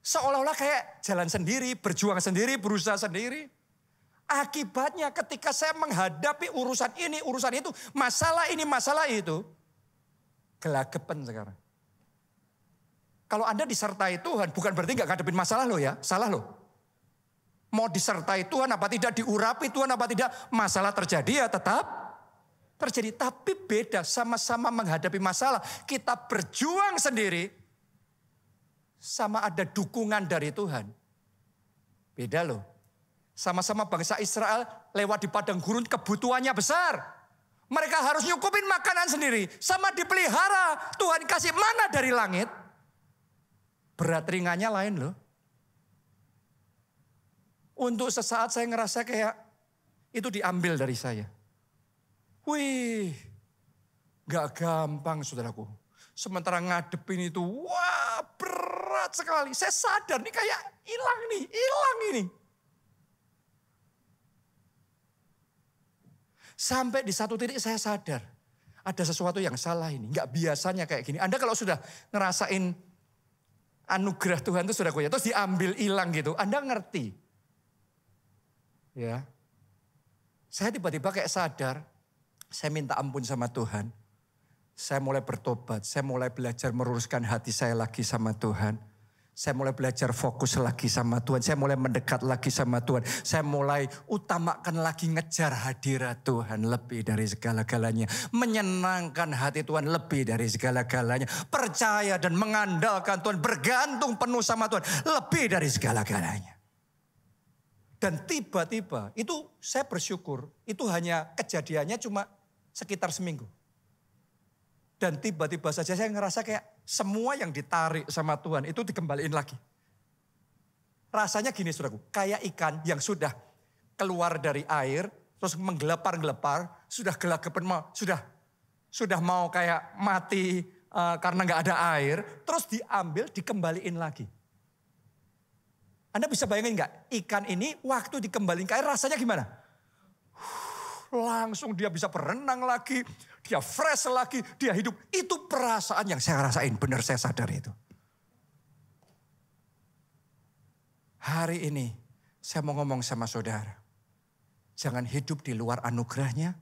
Seolah-olah kayak jalan sendiri, berjuang sendiri, berusaha sendiri. Akibatnya ketika saya menghadapi urusan ini, urusan itu, masalah ini, masalah itu, gelagapan sekarang. Kalau Anda disertai Tuhan, bukan berarti gak ngadepin masalah lo ya, salah lo. Mau disertai Tuhan apa tidak, diurapi Tuhan apa tidak, masalah terjadi ya tetap terjadi. Tapi beda, sama-sama menghadapi masalah. Kita berjuang sendiri, sama ada dukungan dari Tuhan. Beda loh. Sama-sama bangsa Israel lewat di padang gurun, kebutuhannya besar. Mereka harus nyukupin makanan sendiri. Sama dipelihara, Tuhan kasih mana dari langit. Berat ringannya lain loh. Untuk sesaat saya ngerasa kayak itu diambil dari saya. Wih, gak gampang saudaraku. Sementara ngadepin itu, wah berat sekali. Saya sadar nih kayak hilang ini. Sampai di satu titik saya sadar, ada sesuatu yang salah ini. Gak biasanya kayak gini. Anda kalau sudah ngerasain anugerah Tuhan itu sudah kuya, terus diambil hilang gitu, Anda ngerti. Ya, saya tiba-tiba kayak sadar, saya minta ampun sama Tuhan. Saya mulai bertobat, saya mulai belajar meluruskan hati saya lagi sama Tuhan. Saya mulai belajar fokus lagi sama Tuhan. Saya mulai mendekat lagi sama Tuhan. Saya mulai utamakan lagi ngejar hadirat Tuhan lebih dari segala-galanya. Menyenangkan hati Tuhan lebih dari segala-galanya. Percaya dan mengandalkan Tuhan. Bergantung penuh sama Tuhan lebih dari segala-galanya. Dan tiba-tiba itu saya bersyukur. Itu hanya kejadiannya cuma sekitar seminggu. Dan tiba-tiba saja saya ngerasa kayak semua yang ditarik sama Tuhan itu dikembaliin lagi. Rasanya gini saudaraku, kayak ikan yang sudah keluar dari air, terus menggelepar-gelepar, sudah gelagapan, sudah mau kayak mati karena nggak ada air, terus diambil, dikembaliin lagi. Anda bisa bayangin nggak, ikan ini waktu dikembaliin ke air rasanya gimana? Langsung dia bisa berenang lagi, dia fresh lagi, dia hidup. Itu perasaan yang saya rasain, benar saya sadar itu. Hari ini saya mau ngomong sama saudara. Jangan hidup di luar anugerahnya.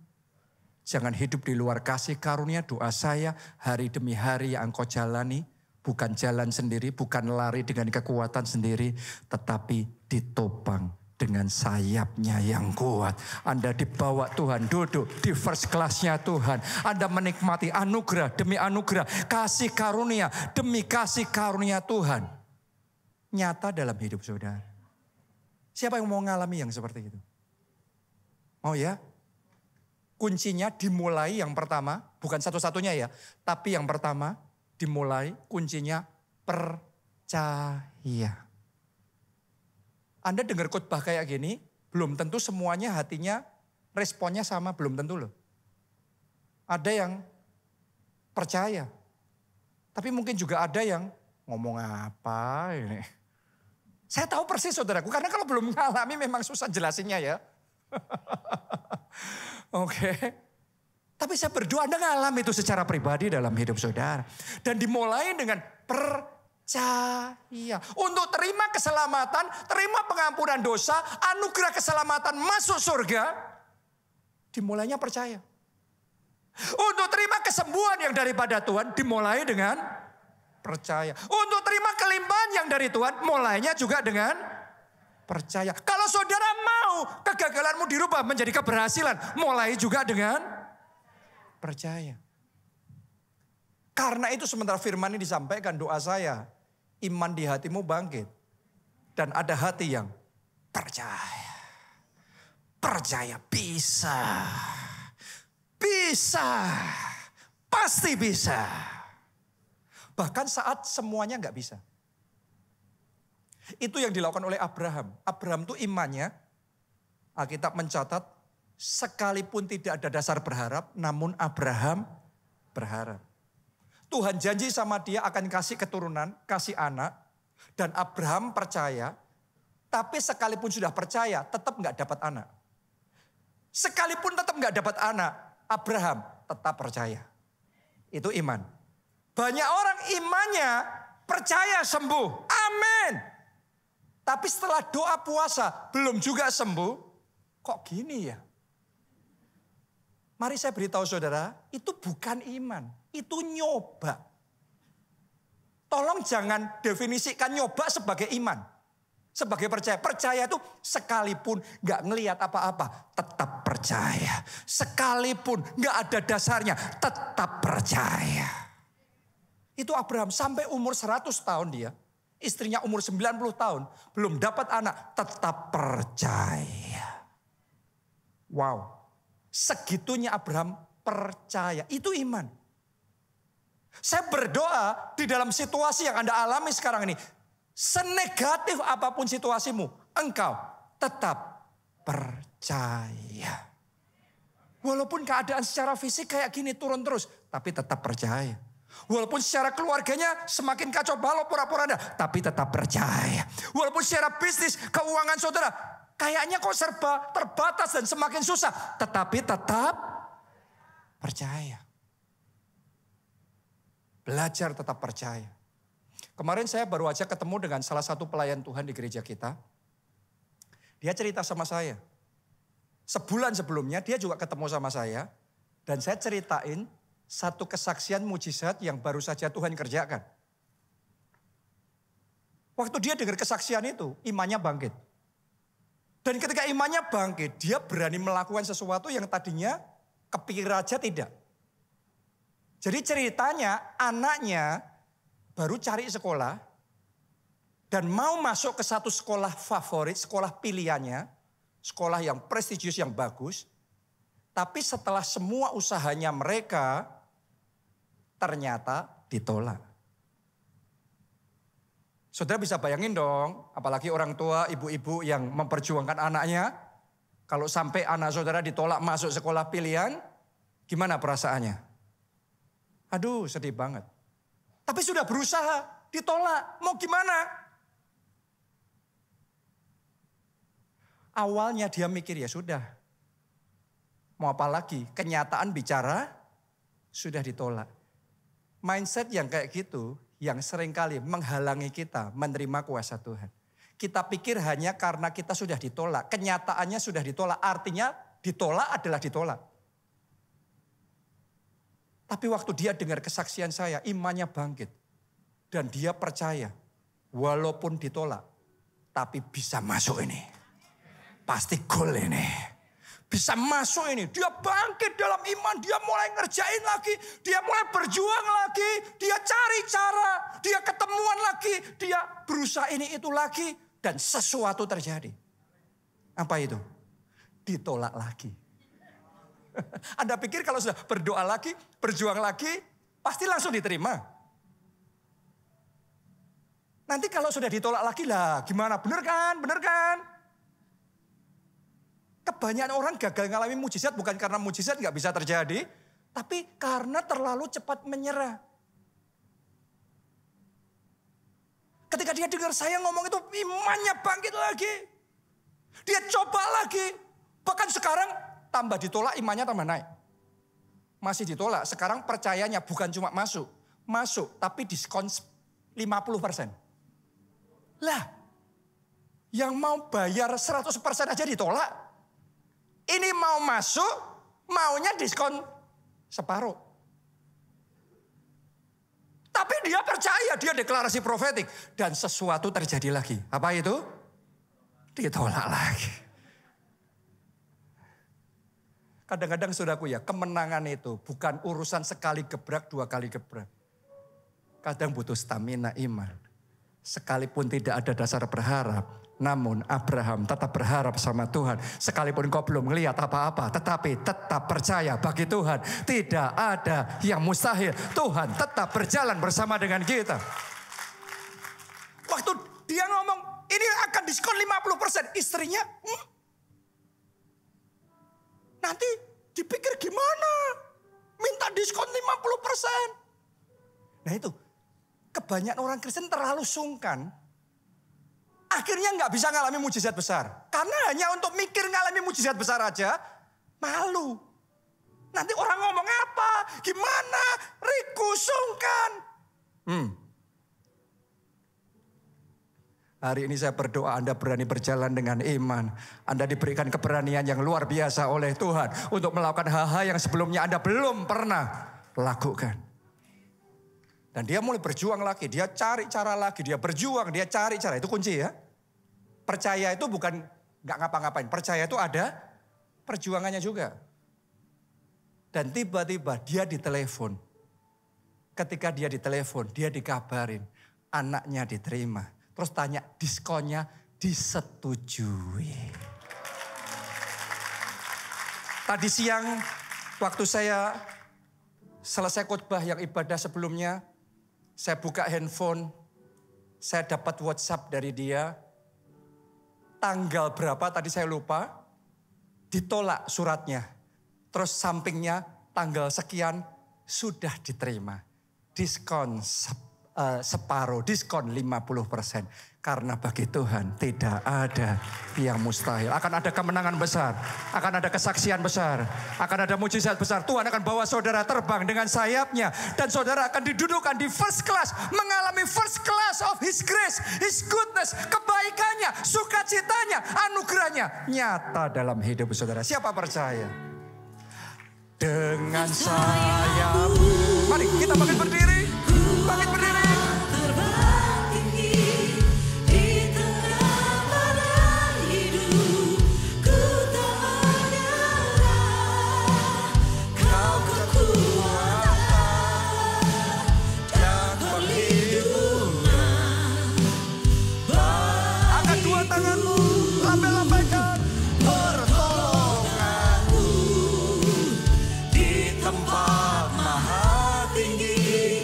Jangan hidup di luar kasih karunia. Doa saya hari demi hari yang engkau jalani. Bukan jalan sendiri, bukan lari dengan kekuatan sendiri. Tetapi ditopang dengan sayapnya yang kuat. Anda dibawa Tuhan duduk di first class-nya Tuhan. Anda menikmati anugerah demi anugerah. Kasih karunia demi kasih karunia Tuhan. Nyata dalam hidup saudara. Siapa yang mau ngalami yang seperti itu? Oh ya? Kuncinya dimulai yang pertama. Bukan satu-satunya ya. Tapi yang pertama dimulai kuncinya percaya. Anda dengar khotbah kayak gini, belum tentu semuanya hatinya responnya sama, belum tentu loh. Ada yang percaya, tapi mungkin juga ada yang ngomong apa ini. Saya tahu persis saudaraku, karena kalau belum mengalami memang susah jelasinnya ya. Oke. Tapi saya berdoa Anda ngalami itu secara pribadi dalam hidup saudara. Dan dimulai dengan percaya. Untuk terima keselamatan, terima pengampunan dosa, anugerah keselamatan masuk surga. Dimulainya percaya. Untuk terima kesembuhan yang daripada Tuhan, dimulai dengan percaya. Untuk terima kelimpahan yang dari Tuhan, mulainya juga dengan percaya. Kalau saudara mau kegagalanmu dirubah menjadi keberhasilan, mulai juga dengan percaya. Karena itu sementara firman ini disampaikan, doa saya, iman di hatimu bangkit. Dan ada hati yang percaya. Percaya bisa. Bisa. Pasti bisa. Bahkan saat semuanya nggak bisa. Itu yang dilakukan oleh Abraham. Abraham itu imannya, Alkitab mencatat, sekalipun tidak ada dasar berharap, namun Abraham berharap. Tuhan janji sama dia akan kasih keturunan, kasih anak. Dan Abraham percaya, tapi sekalipun sudah percaya, tetap nggak dapat anak. Sekalipun tetap nggak dapat anak, Abraham tetap percaya. Itu iman. Banyak orang imannya percaya sembuh. Amin. Tapi setelah doa puasa belum juga sembuh. Kok gini ya? Mari saya beritahu saudara, itu bukan iman. Itu nyoba. Tolong jangan definisikan nyoba sebagai iman. Sebagai percaya. Percaya itu sekalipun gak ngelihat apa-apa, tetap percaya. Sekalipun gak ada dasarnya, tetap percaya. Itu Abraham sampai umur 100 tahun dia. Istrinya umur 90 tahun. Belum dapat anak, tetap percaya. Wow. Segitunya Abraham percaya. Itu iman. Saya berdoa di dalam situasi yang Anda alami sekarang ini. Senegatif apapun situasimu, engkau tetap percaya. Walaupun keadaan secara fisik kayak gini turun terus, tapi tetap percaya. Walaupun secara keluarganya semakin kacau balau pura-pura Anda, tapi tetap percaya. Walaupun secara bisnis, keuangan saudara, kayaknya kok serba terbatas dan semakin susah, tetapi tetap percaya. Belajar tetap percaya. Kemarin saya baru aja ketemu dengan salah satu pelayan Tuhan di gereja kita. Dia cerita sama saya. Sebulan sebelumnya dia juga ketemu sama saya. Dan saya ceritain satu kesaksian mujizat yang baru saja Tuhan kerjakan. Waktu dia dengar kesaksian itu, imannya bangkit. Dan ketika imannya bangkit, dia berani melakukan sesuatu yang tadinya kepikir aja tidak. Jadi ceritanya anaknya baru cari sekolah dan mau masuk ke satu sekolah favorit, sekolah pilihannya, sekolah yang prestisius, yang bagus. Tapi setelah semua usahanya mereka, ternyata ditolak. Saudara bisa bayangin dong, apalagi orang tua, ibu-ibu yang memperjuangkan anaknya. Kalau sampai anak saudara ditolak masuk sekolah pilihan, gimana perasaannya? Aduh, sedih banget. Tapi sudah berusaha, ditolak. Mau gimana? Awalnya dia mikir ya sudah. Mau apa lagi? Kenyataan bicara sudah ditolak. Mindset yang kayak gitu yang seringkali menghalangi kita menerima kuasa Tuhan. Kita pikir hanya karena kita sudah ditolak. Kenyataannya sudah ditolak. Artinya ditolak adalah ditolak. Tapi waktu dia dengar kesaksian saya, imannya bangkit. Dan dia percaya, walaupun ditolak, tapi bisa masuk ini. Pasti gol ini. Bisa masuk ini. Dia bangkit dalam iman, dia mulai ngerjain lagi. Dia mulai berjuang lagi. Dia cari cara, dia ketemuan lagi. Dia berusaha ini itu lagi. Dan sesuatu terjadi. Apa itu? Ditolak lagi. Anda pikir kalau sudah berdoa lagi, berjuang lagi, pasti langsung diterima. Nanti kalau sudah ditolak lagi lah, gimana? Bener kan? Bener kan? Kebanyakan orang gagal ngalami mujizat bukan karena mujizat nggak bisa terjadi, tapi karena terlalu cepat menyerah. Ketika dia dengar saya ngomong itu, imannya bangkit lagi. Dia coba lagi. Bahkan sekarang tambah ditolak, imannya tambah naik. Masih ditolak, sekarang percayanya bukan cuma masuk. Masuk, tapi diskon 50%. Lah, yang mau bayar 100% aja ditolak. Ini mau masuk, Maunya diskon separuh. Tapi dia percaya, dia deklarasi profetik. Dan sesuatu terjadi lagi. Apa itu? Ditolak lagi. Kadang-kadang saudaraku ya, kemenangan itu bukan urusan sekali gebrak, 2 kali gebrak. Kadang butuh stamina iman. Sekalipun tidak ada dasar berharap. Namun Abraham tetap berharap sama Tuhan. Sekalipun kau belum melihat apa-apa. Tetapi tetap percaya bagi Tuhan. Tidak ada yang mustahil. Tuhan tetap berjalan bersama dengan kita. Waktu dia ngomong ini akan diskon 50%. Istrinya nanti dipikir gimana. Minta diskon 50%. Nah itu. Kebanyakan orang Kristen terlalu sungkan. Akhirnya nggak bisa ngalami mujizat besar. Karena hanya untuk mikir ngalami mujizat besar aja, malu. Nanti orang ngomong apa, gimana, Riku sungkan. Hari ini saya berdoa Anda berani berjalan dengan iman. Anda diberikan keberanian yang luar biasa oleh Tuhan. Untuk melakukan hal-hal yang sebelumnya Anda belum pernah lakukan. Dan dia mulai berjuang lagi, dia cari cara lagi, dia berjuang, dia cari cara. Itu kunci ya. Percaya itu bukan gak ngapa-ngapain, percaya itu ada perjuangannya juga. Dan tiba-tiba dia ditelepon. Ketika dia ditelepon, dia dikabarin anaknya diterima. Terus tanya diskonnya disetujui. Tadi siang waktu saya selesai khotbah yang ibadah sebelumnya, saya buka handphone, saya dapat WhatsApp dari dia. Tanggal berapa tadi saya lupa, ditolak suratnya. Terus sampingnya tanggal sekian sudah diterima. Diskon separuh, diskon 50%. Karena bagi Tuhan tidak ada yang mustahil. Akan ada kemenangan besar, akan ada kesaksian besar, akan ada mujizat besar. Tuhan akan bawa saudara terbang dengan sayapnya. Dan saudara akan didudukan di first class. Mengalami first class of His grace, His goodness, kebaikannya, sukacitanya, anugerahnya. Nyata dalam hidup saudara. Siapa percaya? Dengan sayap. Mari kita bangkit berdiri. Bangkit berdiri. Tempat maha tinggi.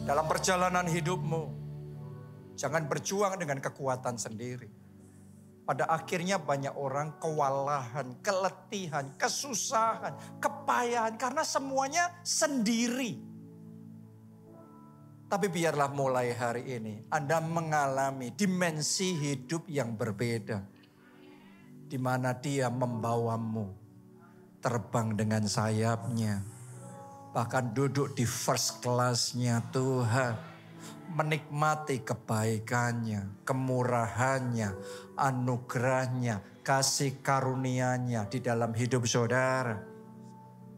Dalam perjalanan hidupmu, jangan berjuang dengan kekuatan sendiri. Pada akhirnya banyak orang kewalahan, keletihan, kesusahan, kepayahan karena semuanya sendiri. Tapi biarlah mulai hari ini Anda mengalami dimensi hidup yang berbeda. Di mana Dia membawamu terbang dengan sayapnya. Bahkan duduk di first class-nya Tuhan. Menikmati kebaikannya, kemurahannya, anugerahnya, kasih karunia-Nya di dalam hidup saudara.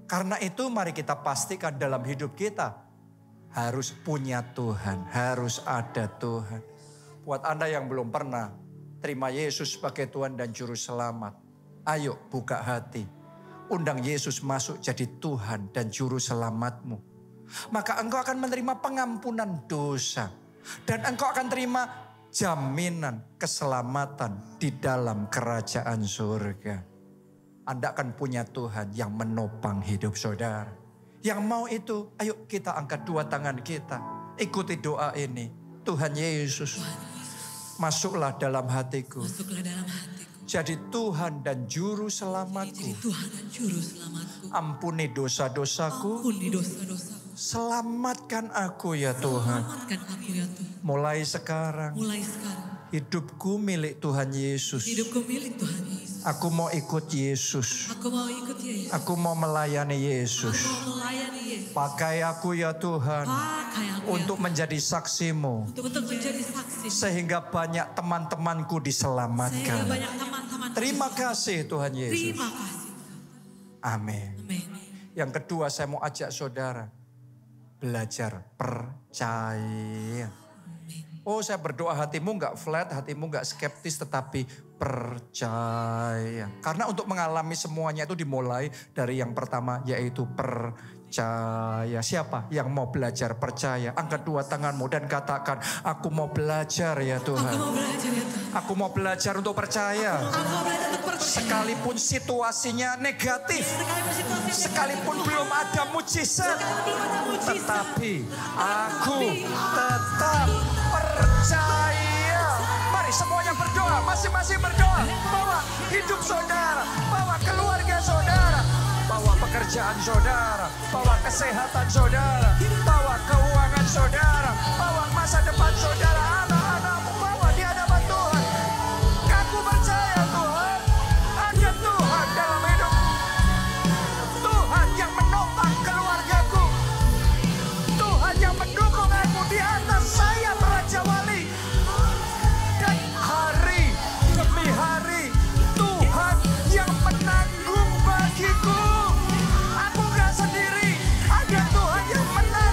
Karena itu mari kita pastikan dalam hidup kita harus punya Tuhan, harus ada Tuhan. Buat Anda yang belum pernah terima Yesus sebagai Tuhan dan Juru Selamat, ayo buka hati. Undang Yesus masuk jadi Tuhan dan Juru Selamatmu. Maka engkau akan menerima pengampunan dosa. Dan engkau akan terima jaminan keselamatan di dalam kerajaan surga. Anda akan punya Tuhan yang menopang hidup saudara. Yang mau itu, ayo kita angkat dua tangan kita. Ikuti doa ini. Tuhan Yesus, masuklah dalam hatiku. Jadi Tuhan dan Juru Selamatku. Ampuni dosa-dosaku. Selamatkan aku ya Tuhan. Mulai sekarang. Hidupku milik Tuhan Yesus. Aku mau ikut Yesus. Aku mau melayani Yesus. Pakai aku ya Tuhan. Untuk menjadi saksimu. Sehingga banyak teman-temanku diselamatkan. Terima kasih Tuhan Yesus. Amin. Yang kedua saya mau ajak saudara. Belajar percaya. Oh saya berdoa hatimu gak flat, hatimu gak skeptis tetapi percaya. Karena untuk mengalami semuanya itu dimulai dari yang pertama yaitu percaya. Siapa yang mau belajar percaya? Angkat dua tanganmu dan katakan, aku mau belajar ya Tuhan. Aku mau belajar untuk percaya. Sekalipun situasinya negatif. Sekalipun belum ada mujizat. Tetapi aku tetap percaya. Mari semuanya berdoa. Masing-masing berdoa. Bawa hidup saudara. Bawa keluarga saudara. Bawa pekerjaan saudara. Bawa kesehatan saudara. Bawa keuangan saudara. Bawa masa depan saudara. Anak-anakmu bawa di hadapan Tuhan. Aku percaya Tuhan. Ada Tuhan dalam hidup. Tuhan yang menopang keluargaku. Tuhan yang mendukung aku di atas sayap Raja Wali. Dan hari demi hari Tuhan yang menanggung bagiku. Aku gak sendiri. Ada Tuhan yang menanggung.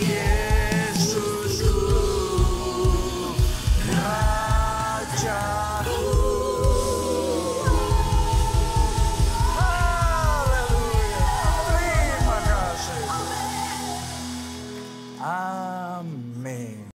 Yesus.